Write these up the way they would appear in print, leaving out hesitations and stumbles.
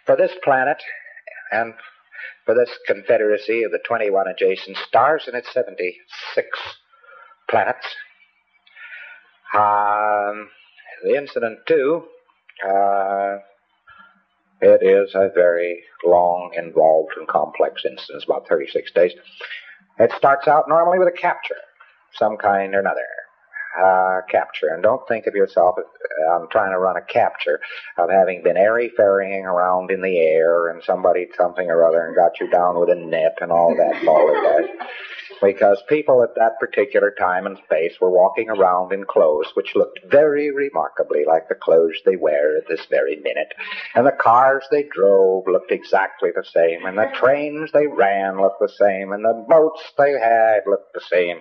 For this planet, and for this confederacy of the 21 adjacent stars and its 76 planets, the incident, too, it is a very long, involved, and complex incident. It's about 36 days. It starts out normally with a capture, some kind or another. Capture. And don't think of yourself as I'm trying to run a capture of having been airy-ferrying around in the air and somebody something or other and got you down with a net and all that balderdash. Because people at that particular time and space were walking around in clothes which looked very remarkably like the clothes they wear at this very minute. And the cars they drove looked exactly the same, and the trains they ran looked the same, and the boats they had looked the same.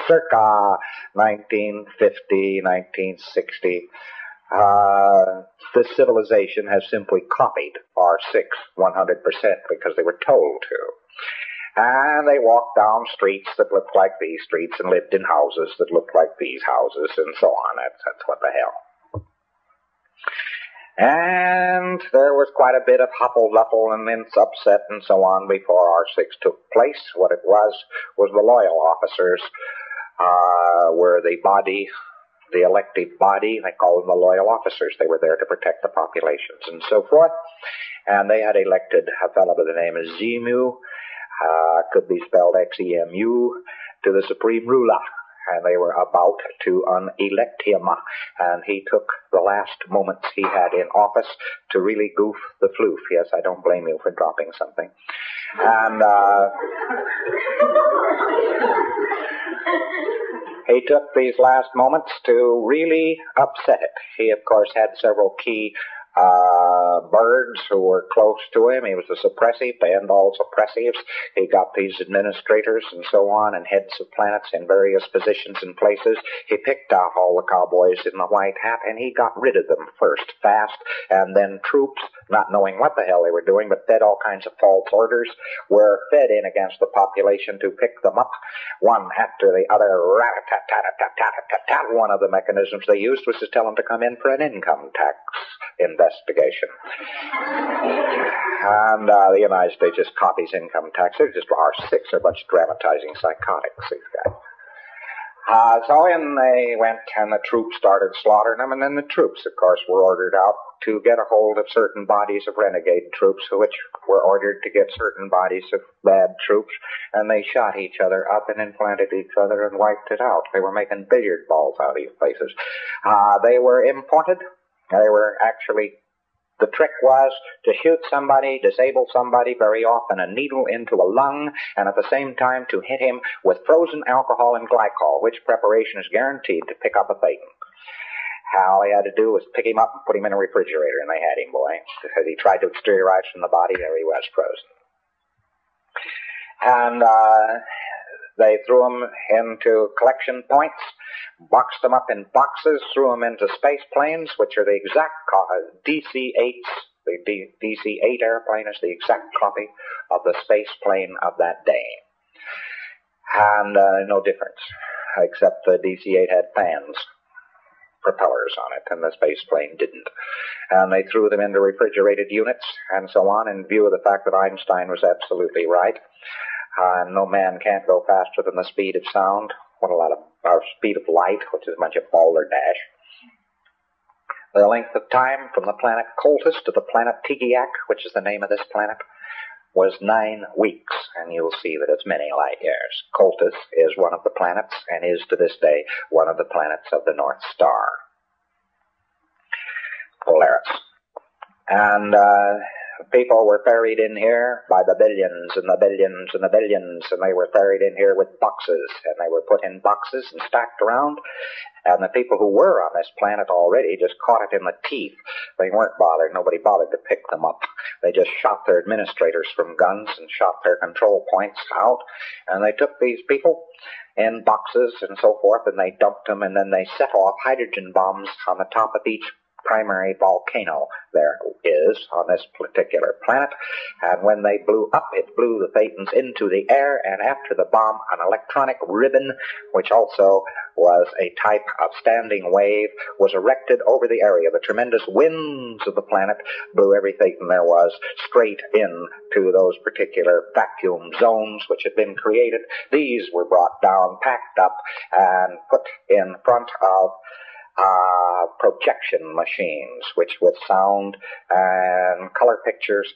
Circa 1950, 1960, this civilization has simply copied our 100% because they were told to. And they walked down streets that looked like these streets and lived in houses that looked like these houses and so on. That's what the hell. And there was quite a bit of huffle-luffle and upset and so on before R6 took place. What it was the loyal officers were the body, the elected body. They called them the loyal officers. They were there to protect the populations and so forth. And they had elected a fellow by the name of Xenu, could be spelled Xemu, to the supreme ruler. And they were about to unelect him. And he took the last moments he had in office to really goof the floof. Yes, I don't blame you for dropping something. And he took these last moments to really upset it. He, of course, had several key birds who were close to him. He was a suppressive, banned all suppressives. He got these administrators and so on and heads of planets in various positions and places. He picked out all the cowboys in the white hat, and he got rid of them first, fast, and then troops, not knowing what the hell they were doing, but fed all kinds of false orders, were fed in against the population to pick them up, one after the other. Rat-a-tat-tat-tat-tat-tat-tat. One of the mechanisms they used was to tell them to come in for an income tax investigation. And the United States just copies income tax. They're just R6. They're a bunch of dramatizing psychotics, these guys. So in they went, and the troops started slaughtering them, and then the troops, of course, were ordered out to get a hold of certain bodies of renegade troops, which were ordered to get certain bodies of bad troops, and they shot each other up and implanted each other and wiped it out. They were making billiard balls out of these places. They were imported. They were actually, the trick was to shoot somebody, disable somebody, very often a needle into a lung, and at the same time to hit him with frozen alcohol and glycol, which preparation is guaranteed to pick up a Thetan. All he had to do was pick him up and put him in a refrigerator, and they had him, boy. Because he tried to exteriorize from the body, there he was, frozen. And they threw him into collection points, boxed them up in boxes, threw them into space planes, which are the exact DC-8s. The DC-8 airplane is the exact copy of the space plane of that day. And no difference, except the DC-8 had fans, propellers on it, and the space plane didn't. And they threw them into refrigerated units and so on, in view of the fact that Einstein was absolutely right. No man can't go faster than the speed of sound. What a lot of, or speed of light, which is a bunch of balderdash. The length of time from the planet Coltis to the planet Tigiak, which is the name of this planet, was 9 weeks, and you'll see that it's many light years. Coltis is one of the planets, and is to this day one of the planets of the North Star, Polaris. And people were ferried in here by the billions and the billions and the billions, and they were ferried in here with boxes, and they were put in boxes and stacked around. And the people who were on this planet already just caught it in the teeth. They weren't bothered. Nobody bothered to pick them up. They just shot their administrators from guns and shot their control points out. And they took these people in boxes and so forth, and they dumped them, and then they set off hydrogen bombs on the top of each primary volcano there is on this particular planet. And when they blew up, it blew the Thetans into the air, and after the bomb, an electronic ribbon, which also was a type of standing wave, was erected over the area. The tremendous winds of the planet blew every Thetan there was straight into those particular vacuum zones which had been created. These were brought down, packed up, and put in front of projection machines, which with sound and color pictures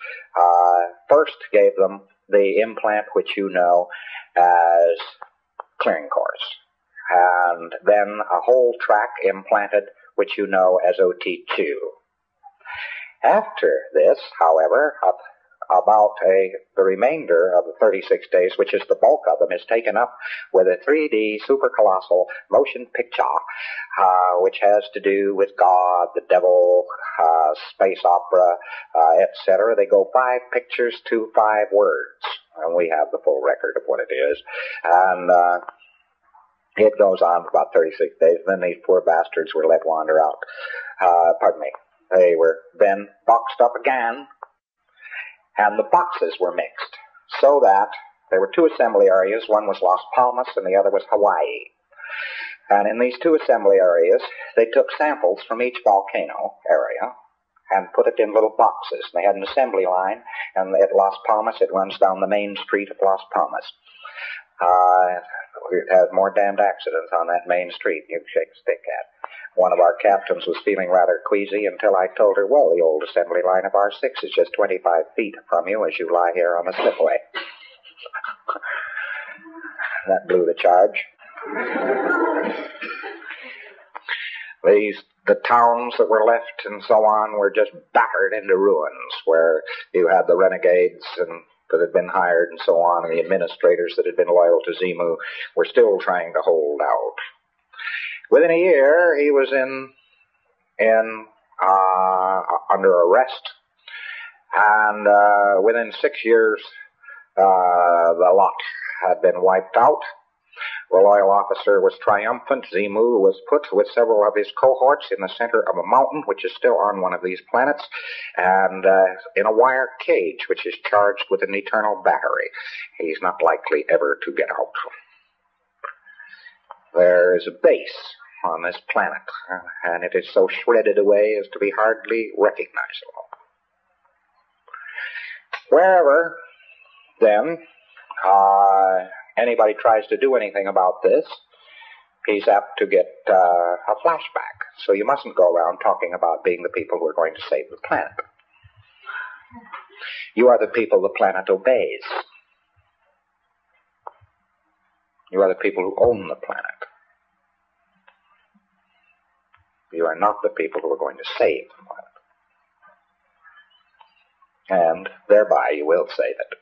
first gave them the implant which you know as clearing course, and then a whole track implanted which you know as OT2. After this, however, about the remainder of the 36 days, which is the bulk of them, is taken up with a 3D supercolossal motion picture, which has to do with God, the devil, space opera, etc. They go 5 pictures to 5 words, and we have the full record of what it is. And it goes on for about 36 days, and then these poor bastards were let wander out. They were then boxed up again, and the boxes were mixed, so that there were 2 assembly areas. One was Las Palmas and the other was Hawaii. And in these 2 assembly areas, they took samples from each volcano area and put it in little boxes. They had an assembly line, and at Las Palmas, it runs down the main street of Las Palmas. It has more damned accidents on that main street than you'd shake a stick at. One of our captains was feeling rather queasy until I told her, well, the old assembly line of R6 is just 25 feet from you as you lie here on the slipway. That blew the charge. The towns that were left and so on were just battered into ruins, where you had the renegades that had been hired and so on, and the administrators that had been loyal to Xenu were still trying to hold out. Within a year, he was under arrest, and within 6 years, the lot had been wiped out. The loyal officer was triumphant. Xenu was put with several of his cohorts in the center of a mountain, which is still on one of these planets, and in a wire cage, which is charged with an eternal battery. He's not likely ever to get out. There is a base on this planet, and it is so shredded away as to be hardly recognizable. Wherever, then, anybody tries to do anything about this, he's apt to get a flashback. So you mustn't go around talking about being the people who are going to save the planet. You are the people the planet obeys. You are the people who own the planet. You are not the people who are going to save the planet. And thereby you will save it.